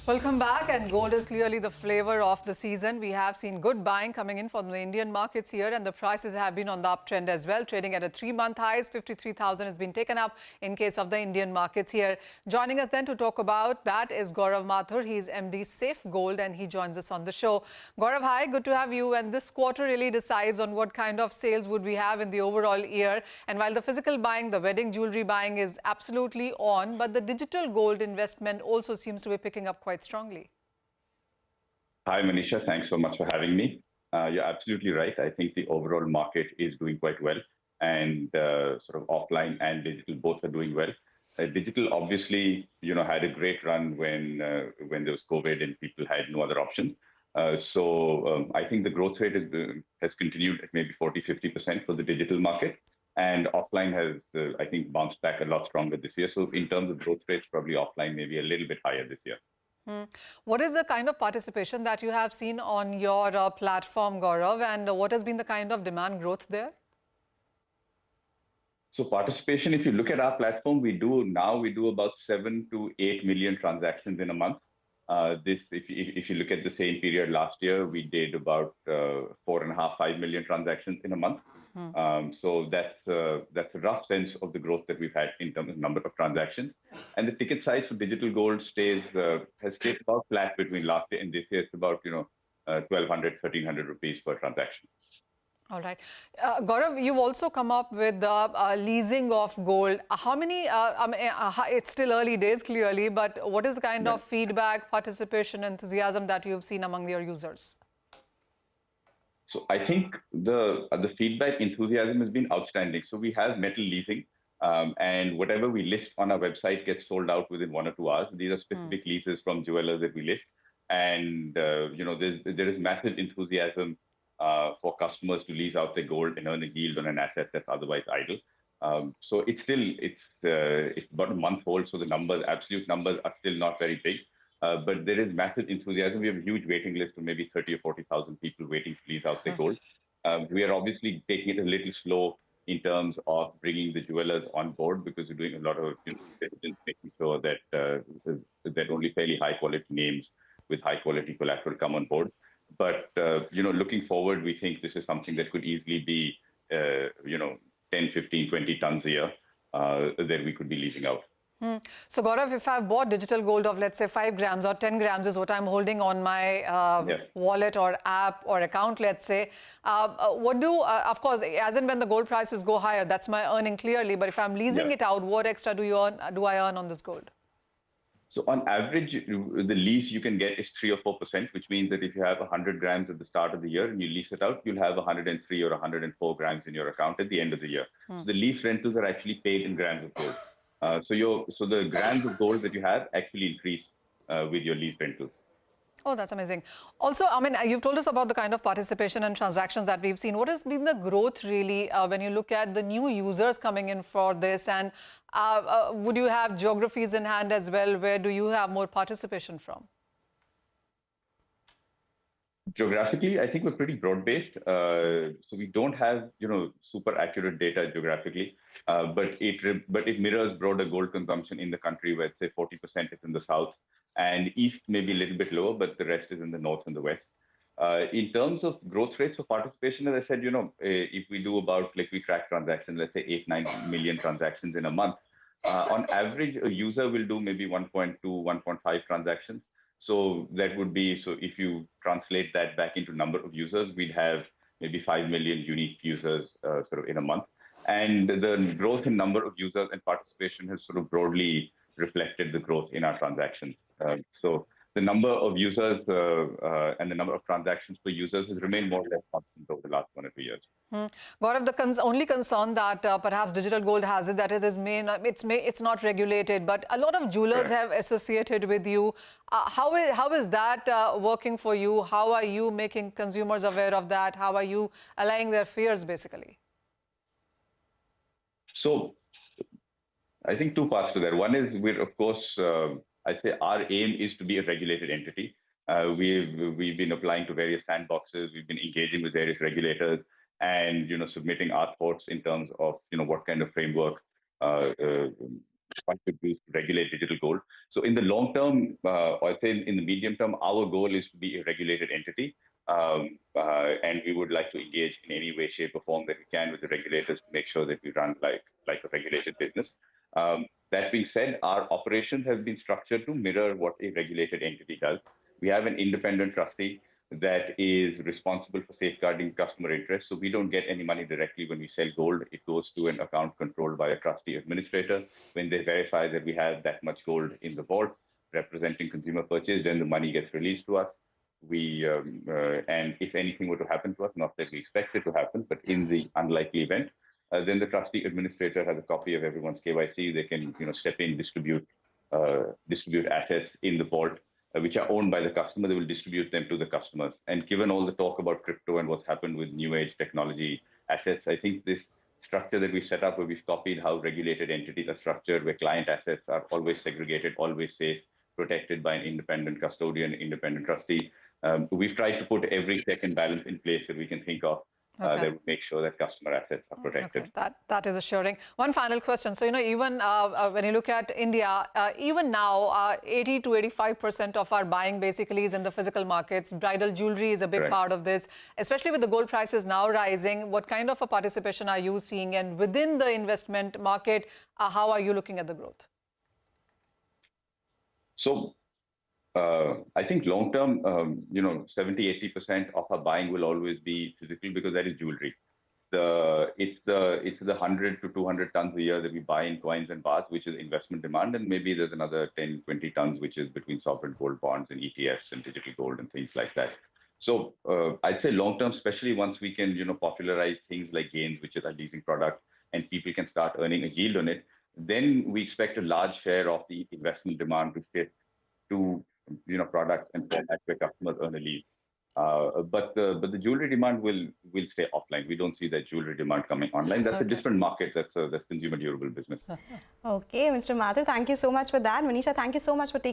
Welcome back, and gold is clearly the flavor of the season. We have seen good buying coming in from the Indian markets here, and the prices have been on the uptrend as well, trading at a 3-month highs. 53,000 has been taken up in case of the Indian markets here. Joining us then to talk about that is Gaurav Mathur. He's MD SafeGold, and he joins us on the show. Gaurav, hi, good to have you. And this quarter really decides on what kind of sales would we have in the overall year. And while the physical buying, the wedding jewelry buying is absolutely on, but the digital gold investment also seems to be picking up quite strongly. Hi, Manisha. Thanks so much for having me. You're absolutely right. I think the overall market is doing quite well, and sort of offline and digital both are doing well. Digital obviously, had a great run when there was COVID and people had no other options. I think the growth rate has continued at maybe 40-50% for the digital market, and offline has, I think, bounced back a lot stronger this year. So in terms of growth rates, probably offline maybe a little bit higher this year. What is the kind of participation that you have seen on your platform, Gaurav, and what has been the kind of demand growth there? So participation, if you look at our platform, we do about 7 to 8 million transactions in a month. If you look at the same period last year, we did about 4.5, 5 million transactions in a month. So that's a rough sense of the growth that we've had in terms of number of transactions. And the ticket size for digital gold has stayed about flat between last year and this year. It's about 1,200, 1,300 rupees per transaction. All right. Gaurav, you've also come up with the leasing of gold. How many, it's still early days, clearly, but what is the kind of feedback, participation, enthusiasm that you've seen among your users? So I think the feedback enthusiasm has been outstanding. So we have metal leasing, and whatever we list on our website gets sold out within 1 or 2 hours. These are specific leases from jewelers that we list. And, there is massive enthusiasm for customers to lease out their gold and earn a yield on an asset that's otherwise idle. So it's about a month old, so the absolute numbers are still not very big. But there is massive enthusiasm. We have a huge waiting list of maybe 30 or 40,000 people waiting to lease out their gold. We are obviously taking it a little slow in terms of bringing the jewelers on board, because we're doing a lot of diligence, making sure that only fairly high quality names with high quality collateral come on board. But looking forward, we think this is something that could easily be 10, 15, 20 tons a year that we could be leasing out. So Gaurav, if I've bought digital gold of, let's say, 5 grams or 10 grams is what I'm holding on my wallet or app or account, let's say, of course, as and when the gold prices go higher, that's my earning clearly. But if I'm leasing it out, what extra do I earn on this gold? So on average, the lease you can get is 3 or 4%, which means that if you have 100 grams at the start of the year and you lease it out, you'll have 103 or 104 grams in your account at the end of the year. So the lease rentals are actually paid in grams of gold. So the grams of gold that you have actually increase with your lease rentals. Oh, that's amazing. Also, I mean, you've told us about the kind of participation and transactions that we've seen. What has been the growth really when you look at the new users coming in for this? And would you have geographies in hand as well? Where do you have more participation from? Geographically, I think we're pretty broad-based. So we don't have, super accurate data geographically, but it mirrors broader gold consumption in the country, where, say, 40% is in the south, and east maybe a little bit lower, but the rest is in the north and the west. In terms of growth rates of participation, as I said, if we do we track transactions, let's say 8, 9 million transactions in a month, on average, a user will do maybe 1.2, 1.5 transactions. So that would be, so if you translate that back into number of users, we'd have maybe 5 million unique users sort of in a month. And the growth in number of users and participation has sort of broadly reflected the growth in our transactions. So the number of users and the number of transactions per users has remained more or less constant over the last 1 or 2 years. Gaurav, the only concern that perhaps digital gold has is that it's not regulated, but a lot of jewelers have associated with you. How is that working for you? How are you making consumers aware of that? How are you allaying their fears, basically? So I think 2 parts to that. One is we're, of course, I'd say our aim is to be a regulated entity. We've been applying to various sandboxes. We've been engaging with various regulators and, submitting our thoughts in terms of, what kind of framework contribute to regulate digital gold. So in the long term, or I'd say in the medium term, our goal is to be a regulated entity. And we would like to engage in any way, shape, or form that we can with the regulators to make sure that we run like a regulated business. That being said, our operations have been structured to mirror what a regulated entity does. We have an independent trustee that is responsible for safeguarding customer interests. So we don't get any money directly when we sell gold. It goes to an account controlled by a trustee administrator. When they verify that we have that much gold in the vault representing consumer purchase, then the money gets released to us. And if anything were to happen to us, not that we expect it to happen, but in the unlikely event, then the trustee administrator has a copy of everyone's KYC. They can, step in, distribute assets in the vault, which are owned by the customer. They will distribute them to the customers. And given all the talk about crypto and what's happened with new age technology assets, I think this structure that we set up, where we've copied how regulated entities are structured, where client assets are always segregated, always safe, protected by an independent custodian, independent trustee. We've tried to put every check and balance in place that we can think of that would make sure that customer assets are protected. Okay. That is assuring. One final question. So, even when you look at India, even now, 80 to 85% of our buying basically is in the physical markets. Bridal jewelry is a big part of this, especially with the gold prices now rising. What kind of a participation are you seeing? And within the investment market, how are you looking at the growth? So, I think long term, 70, 80% of our buying will always be physical because that is jewelry. It's the 100 to 200 tons a year that we buy in coins and bars, which is investment demand, and maybe there's another 10, 20 tons, which is between sovereign gold bonds and ETFs and digital gold and things like that. So I'd say long term, especially once we can, popularize things like gains, which is a leasing product, and people can start earning a yield on it, then we expect a large share of the investment demand to shift to products and formats where customers earn a lease. But the jewelry demand will stay offline. We don't see that jewelry demand coming online. That's a different market. That's consumer durable business. Okay, Mr. Mathur, thank you so much for that. Manisha, thank you so much for taking